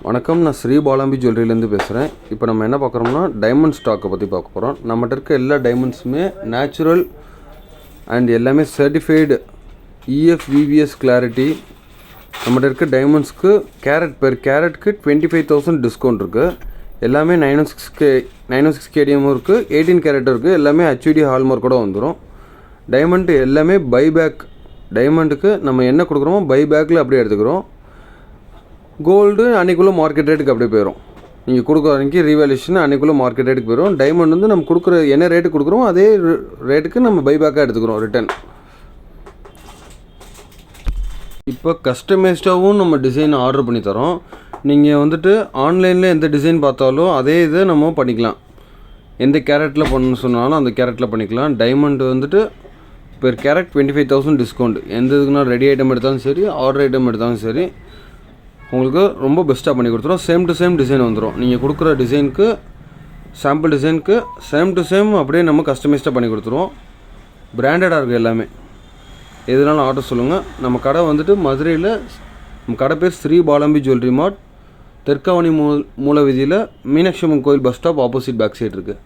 வணக்கம், நான் ஸ்ரீ பாலாம்பி ஜுவல்லரியிலேருந்து பேசுகிறேன். இப்போ நம்ம என்ன பார்க்குறோம்னா டைமண்ட் ஸ்டாக்கை பற்றி பார்க்க போகிறோம். நம்மகிட்ட இருக்க எல்லா டைமண்ட்ஸுமே நேச்சுரல் அண்ட் எல்லாமே சர்டிஃபைடு EFVVS கிளாரிட்டி. நம்மகிட்ட இருக்க டைமண்ட்ஸ்க்கு கேரட் பெர் கேரட்க்கு 25,000 டிஸ்கவுண்ட் இருக்குது. எல்லாமே 906 கேடிஎம்மும் இருக்குது, 18 கேரட்டும் இருக்குது. எல்லாமே HUD ஹால்மார்க் கூட வந்துடும். டைமண்ட் எல்லாமே பைபேக். டைமண்டுக்கு நம்ம என்ன கொடுக்குறோமோ பைபேக்கில் அப்படியே எடுத்துக்கிறோம். கோல்டு அன்றைக்குள்ளே மார்க்கெட் ரேட்டுக்கு அப்படியே போயிடும். நீங்கள் கொடுக்குற அன்றைக்கி ரீவேல்யூஷன் அன்றைக்குள்ளே மார்க்கெட் ரேட்டுக்கு போயிடும். டைமண்ட் வந்து நம்ம கொடுக்குற என்ன ரேட்டுக்கு கொடுக்குறோம் அதே ரேட்டுக்கு நம்ம பைபேக்காக எடுத்துக்கிறோம் ரிட்டர்ன். இப்போ கஸ்டமைஸ்டாகவும் நம்ம டிசைன் ஆர்டர் பண்ணி தரோம். நீங்கள் வந்துட்டு ஆன்லைனில் எந்த டிசைன் பார்த்தாலும் அதே இதை நம்ம பண்ணிக்கலாம். எந்த கேரட்டில் பண்ணணும்னு சொன்னாலும் அந்த கேரட்டில் பண்ணிக்கலாம். டைமண்ட் வந்துட்டு பெர் கேரட் 25,000 டிஸ்கவுண்ட். எந்த இதுக்குன்னா ரெடி ஐட்டம் எடுத்தாலும் சரி, ஆர்டர் ஐட்டம் எடுத்தாலும் சரி, உங்களுக்கு ரொம்ப பெஸ்ட்டாக பண்ணி கொடுத்துரும். சேம் டு சேம் டிசைன் வந்துடும். நீங்கள் கொடுக்குற டிசைனுக்கு சாம்பிள் டிசைனுக்கு சேம் டு சேம் அப்படியே நம்ம கஸ்டமைஸ்டாக பண்ணி கொடுத்துருவோம். பிராண்டடாக இருக்குது எல்லாமே. எதுனாலும் ஆர்டர் சொல்லுங்கள். நம்ம கடை வந்துட்டு மதுரையில், நம்ம கடை பேர் ஸ்ரீ பாலாம்பி ஜுவல்லரி மார்ட், தெற்காவணி மூல வீதியில் மீனாட்சி அம்மன் கோயில் bus stop opposite back side இருக்குது.